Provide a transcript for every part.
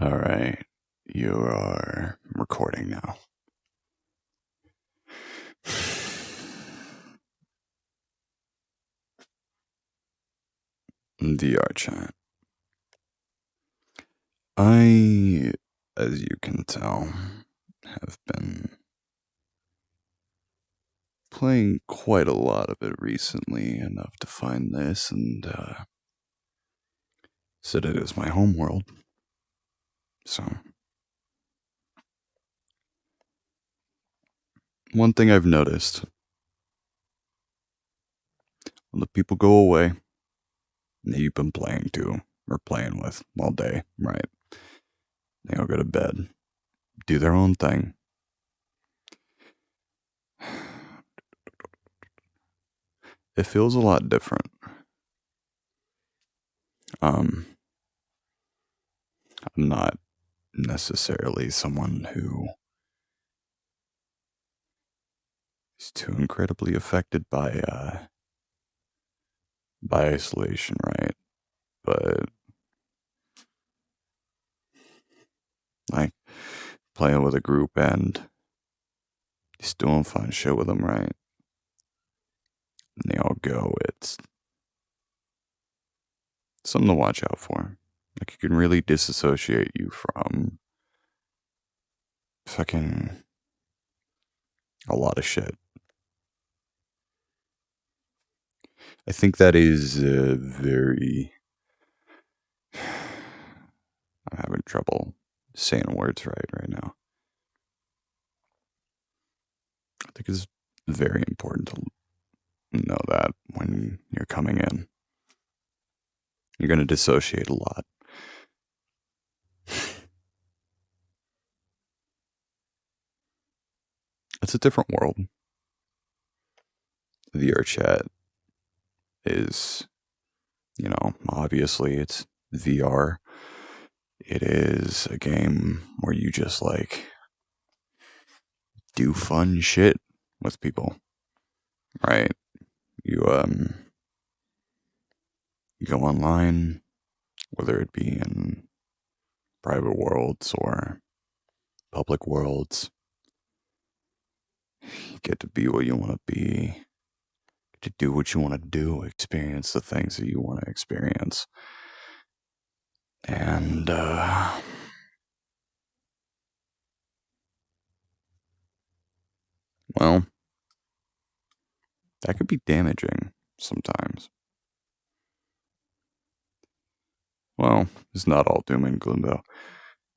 All right, you are recording now. VRChat. I, as you can tell, have been playing quite a lot of it recently, enough to find this and said it is my homeworld. So, one thing I've noticed, when the people go away that you've been playing to or playing with all day, right? They all go to bed, do their own thing. It feels a lot different. I'm not necessarily someone who is too incredibly affected by isolation, right? But like playing with a group and just doing fun shit with them, right? And they all go. It's something to watch out for. Like, it can really disassociate you from fucking a lot of shit. I think that is very. I'm having trouble saying words right now. I think it's very important to know that when you're coming in, you're going to dissociate a lot. It's a different world. VRChat is, obviously it's VR. It is a game where you just like do fun shit with people, right? You go online, whether it be in private worlds or public worlds. You get to be what you want to be, to do what you want to do, experience the things that you want to experience. And well, that could be damaging sometimes. Well, it's not all doom and gloom, though.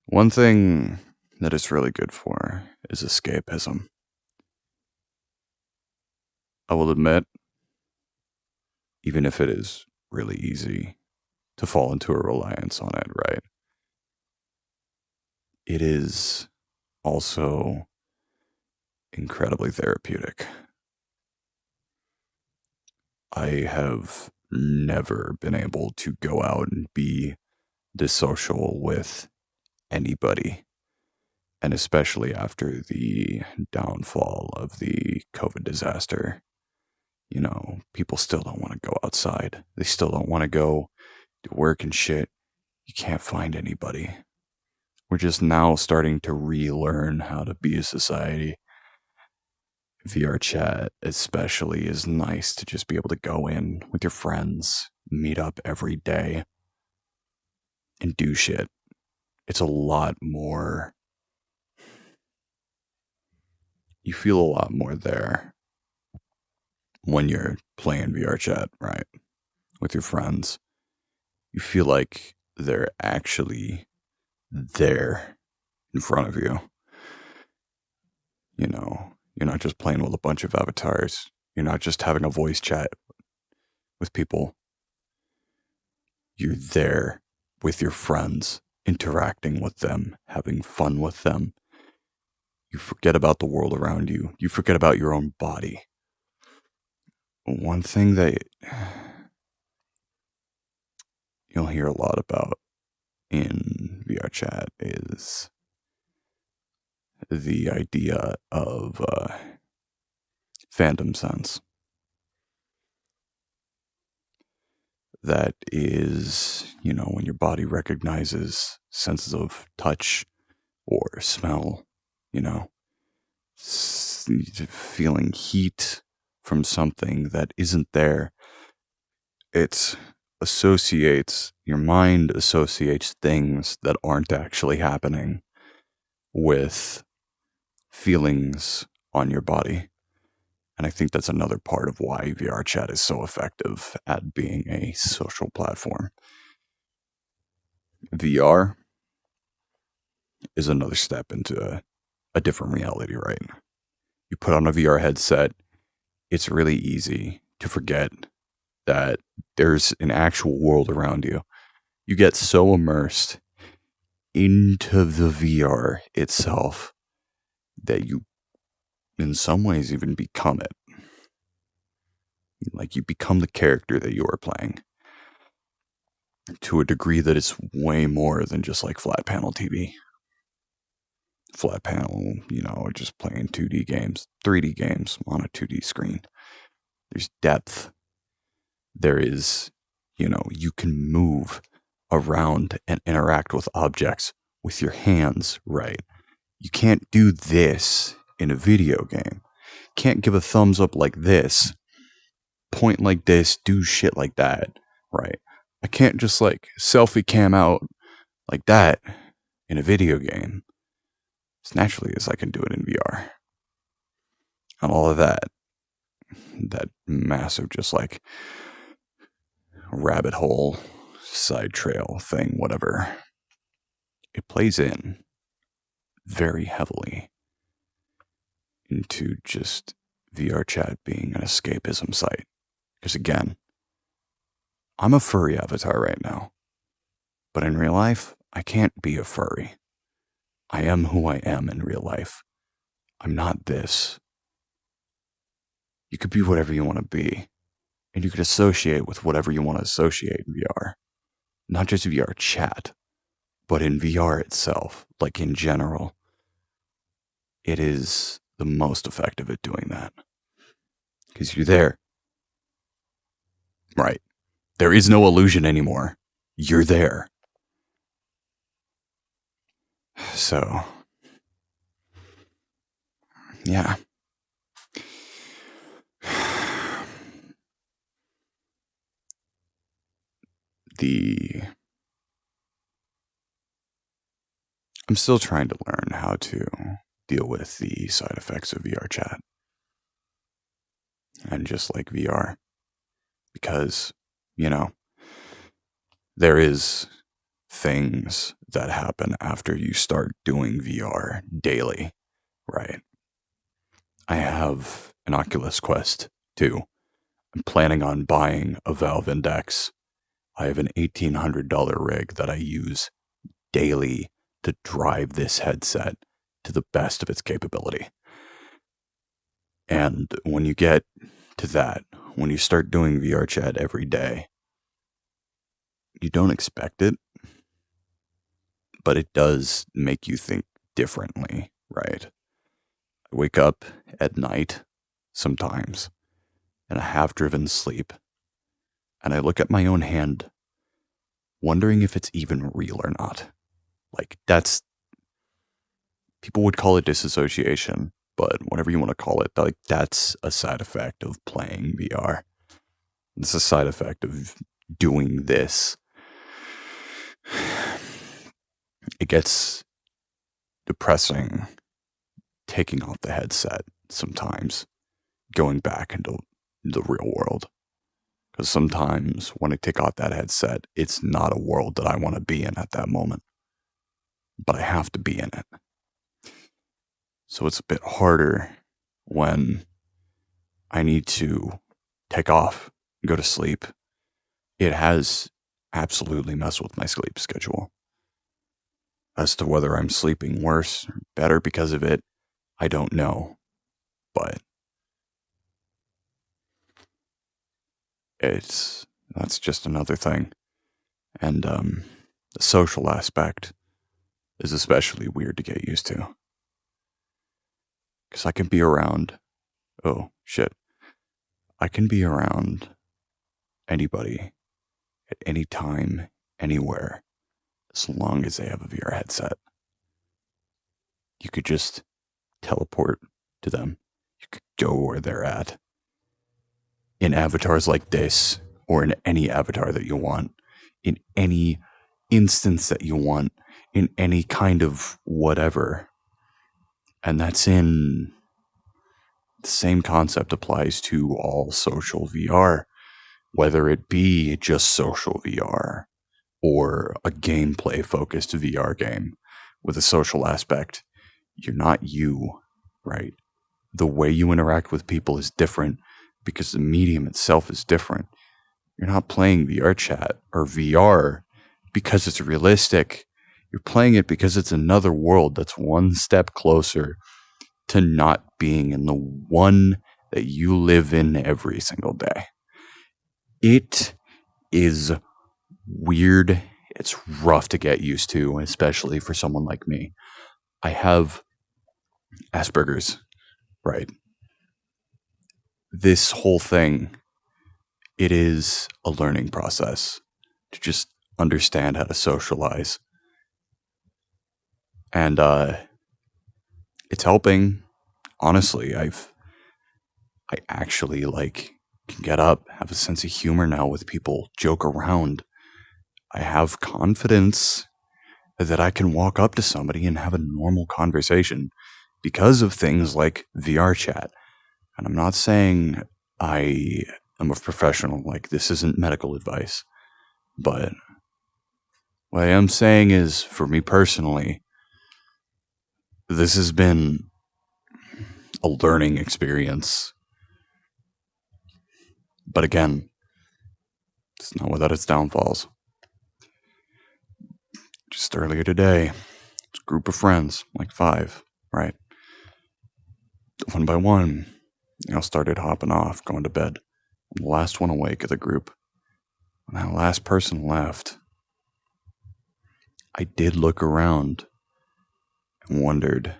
One thing that it's really good for is escapism. I will admit, even if it is really easy to fall into a reliance on it, right? It is also incredibly therapeutic. I have never been able to go out and be this social with anybody. And especially after the downfall of the COVID disaster, people still don't want to go outside. They still don't want to go to work and shit. You can't find anybody. We're just now starting to relearn how to be a society. VRChat especially is nice to just be able to go in with your friends, meet up every day, and do shit. It's a lot more. You feel a lot more there when you're playing VRChat, right? With your friends. You feel like they're actually there in front of you. You're not just playing with a bunch of avatars. You're not just having a voice chat with people. You're there with your friends, interacting with them, having fun with them. You forget about the world around you. You forget about your own body. One thing that you'll hear a lot about in VRChat is the idea of phantom sense. that is, when your body recognizes senses of touch or smell, you know, feeling heat from something that isn't there. It associates, your mind associates things that aren't actually happening with feelings on your body. And I think that's another part of why VRChat is so effective at being a social platform. VR is another step into a different reality, right? You put on a VR headset, it's really easy to forget that there's an actual world around you. You get so immersed into the VR itself that you, in some ways, even become it. Like you become the character that you are playing to a degree that it's way more than just like flat panel TV. Flat panel, just playing 2D games, 3D games on a 2D screen. There's depth. There is, you can move around and interact with objects with your hands, right? You can't do this in a video game. Can't give a thumbs up like this, point like this, do shit like that, right? I can't just like selfie cam out like that in a video game as naturally as I can do it in VR. And all of that massive just like rabbit hole, side trail thing, whatever, it plays in very heavily into just VRChat being an escapism site. Because again, I'm a furry avatar right now, but in real life, I can't be a furry. I am who I am in real life. I'm not this. You could be whatever you want to be, and you could associate with whatever you want to associate in VR. Not just VRChat, but in VR itself, like in general. It is the most effective at doing that. Because you're there. Right. There is no illusion anymore. You're there. So, yeah. I'm still trying to learn how to deal with the side effects of VRChat. And just like VR. Because, there is things that happen after you start doing VR daily, right? I have an Oculus Quest 2. I'm planning on buying a Valve Index. I have an $1,800 rig that I use daily to drive this headset to the best of its capability. And when you get to that, when you start doing VRChat every day, you don't expect it, but it does make you think differently, right? I wake up at night sometimes in a half-driven sleep, and I look at my own hand, wondering if it's even real or not. Like, people would call it disassociation, but whatever you want to call it, like, that's a side effect of playing VR. It's a side effect of doing this. It gets depressing taking off the headset sometimes, going back into the real world. Because sometimes when I take off that headset, it's not a world that I want to be in at that moment. But I have to be in it. So it's a bit harder when I need to take off, go to sleep. It has absolutely messed with my sleep schedule. As to whether I'm sleeping worse or better because of it, I don't know. But that's just another thing. And the social aspect is especially weird to get used to. Because I can be around, I can be around anybody at any time, anywhere, as long as they have a VR headset. You could just teleport to them. You could go where they're at. In avatars like this, or in any avatar that you want, in any instance that you want, in any kind of whatever. And that's in the same concept applies to all social VR, whether it be just social VR or a gameplay focused VR game with a social aspect. You're not you, right? The way you interact with people is different because the medium itself is different. You're not playing VRChat or VR because it's realistic. You're playing it because it's another world that's one step closer to not being in the one that you live in every single day. It is weird. It's rough to get used to, especially for someone like me. I have Asperger's, right? This whole thing, it is a learning process to just understand how to socialize. And it's helping. Honestly, I actually can get up, have a sense of humor now with people, joke around. I have confidence that I can walk up to somebody and have a normal conversation because of things like VRChat. And I'm not saying I am a professional, this isn't medical advice. But what I am saying is, for me personally, this has been a learning experience. But again, it's not without its downfalls. Just earlier today, it's a group of friends, 5, right? One by one, started hopping off, going to bed. I'm the last one awake of the group. When that last person left, I did look around and wondered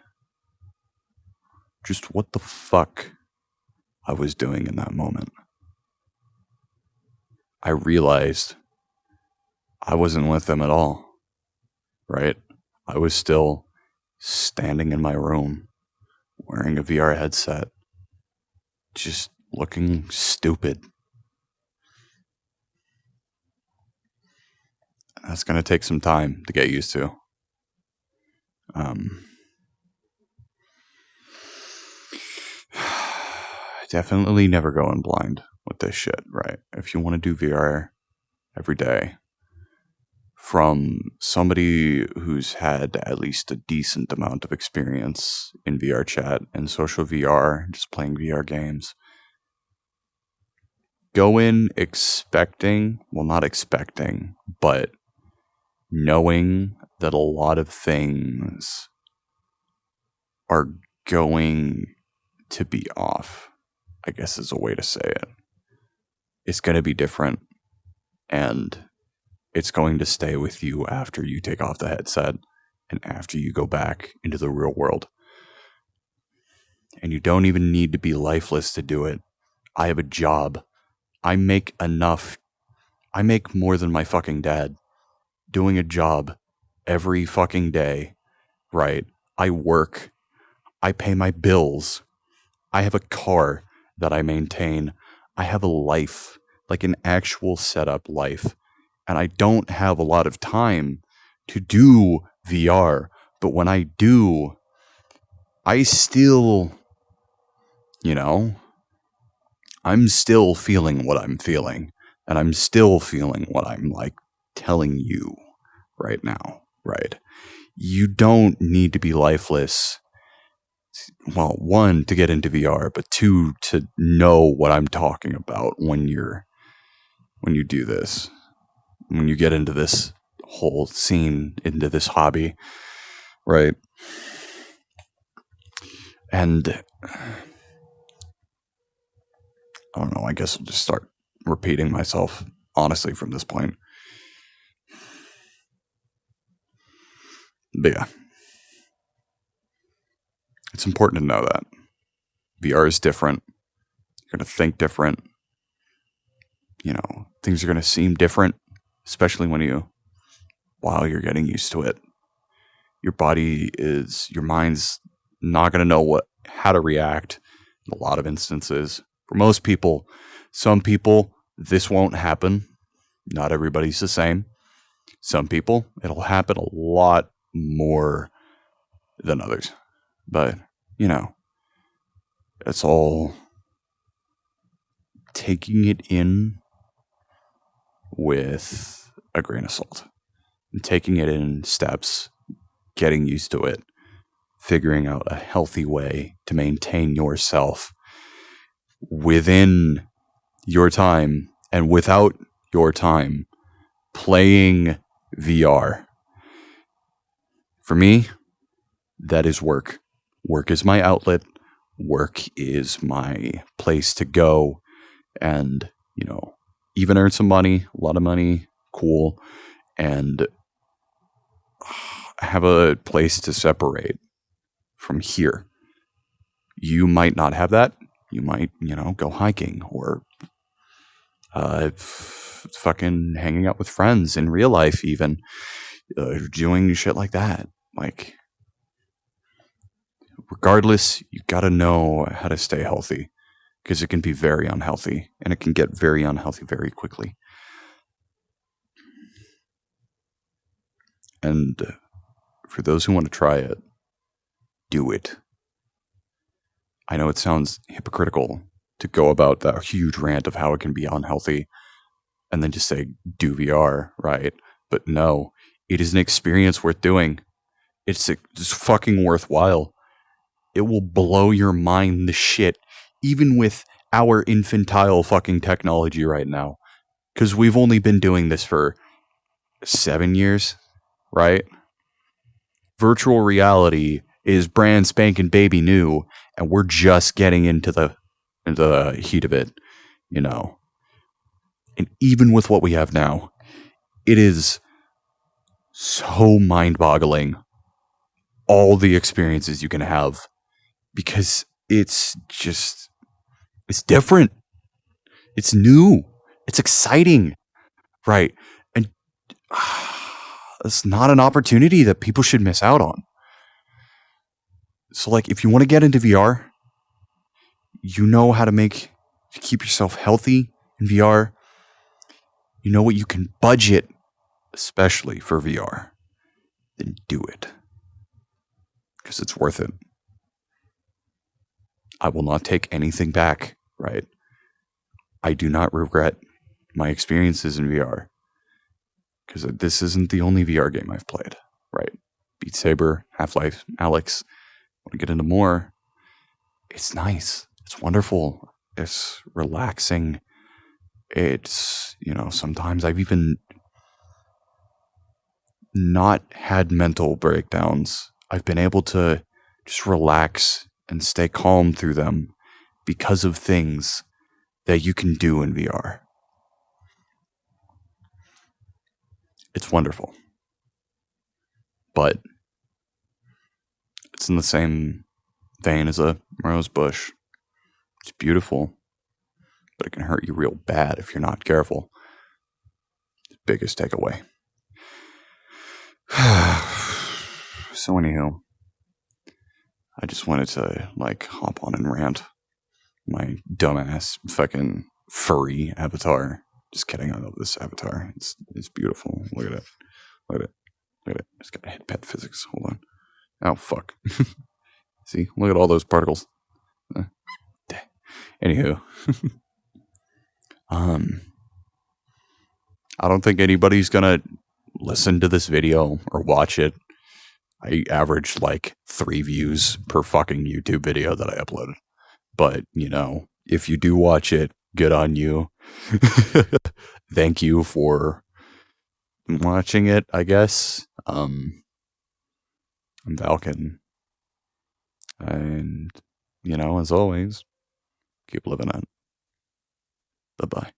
just what the fuck I was doing in that moment. I realized I wasn't with them at all, right? I was still standing in my room, wearing a VR headset, just looking stupid. That's going to take some time to get used to. Definitely never go in blind with this shit, right? If you want to do VR every day, from somebody who's had at least a decent amount of experience in VRChat and social VR, just playing VR games, go in expecting, well, not expecting, but knowing that a lot of things are going to be off, I guess is a way to say it. It's going to be different, and it's going to stay with you after you take off the headset and after you go back into the real world. And you don't even need to be lifeless to do it. I have a job. I make enough. I make more than my fucking dad doing a job every fucking day, right? I work. I pay my bills. I have a car that I maintain. I have a life, like an actual setup life. And I don't have a lot of time to do VR. But when I do, I still, I'm still feeling what I'm feeling. And I'm still feeling what I'm telling you right now, right? You don't need to be lifeless. Well, 1, to get into VR, but 2, to know what I'm talking about when you do this. When you get into this whole scene, into this hobby, right? And I don't know, I guess I'll just start repeating myself, honestly, from this point. But yeah, it's important to know that VR is different. You're going to think different. Things are going to seem different especially while you're getting used to it. Your mind's not going to know how to react in a lot of instances. For most people, some people, this won't happen. Not everybody's the same. Some people, it'll happen a lot more than others. But, it's all taking it in with a grain of salt. And taking it in steps, getting used to it, figuring out a healthy way to maintain yourself within your time and without your time playing VR. For me, that is work. Work is my outlet. Work is my place to go and, even earn some money, a lot of money, cool, and have a place to separate from here. You might not have that. You might, go hiking or fucking hanging out with friends in real life, even doing shit like that. Like, regardless, you gotta know how to stay healthy, because it can be very unhealthy, and it can get very unhealthy very quickly. And for those who want to try it, do it. I know it sounds hypocritical to go about that huge rant of how it can be unhealthy and then just say, do VR, right? But no, it is an experience worth doing. It's fucking worthwhile. It will blow your mind to shit, even with our infantile fucking technology right now. Because we've only been doing this for 7 years, right? Virtual reality is brand spanking baby new, and we're just getting into the heat of it, And even with what we have now, it is so mind-boggling, all the experiences you can have, because it's different. It's new. It's exciting, right? And it's not an opportunity that people should miss out on. So, if you want to get into VR, you know how to keep yourself healthy in VR. You know what you can budget, especially for VR. Then do it. Because it's worth it. I will not take anything back, right? I do not regret my experiences in VR. Because this isn't the only VR game I've played, right? Beat Saber, Half-Life, Alex. Want to get into more? It's nice. It's wonderful. It's relaxing. It's, sometimes I've even not had mental breakdowns. I've been able to just relax and stay calm through them because of things that you can do in VR. It's wonderful. But it's in the same vein as a rose bush. It's beautiful, but it can hurt you real bad if you're not careful. Biggest takeaway. So anywho, I just wanted to hop on and rant. My dumbass fucking furry avatar. Just kidding, I love this avatar. It's beautiful. Look at it. Look at it. Look at it. It's got head pet physics. Hold on. Oh fuck. See, look at all those particles. Anywho. I don't think anybody's gonna listen to this video or watch it. I average 3 views per fucking YouTube video that I uploaded. But, if you do watch it, good on you. Thank you for watching it, I guess. I'm Valken. And, as always, keep living it. Bye-bye.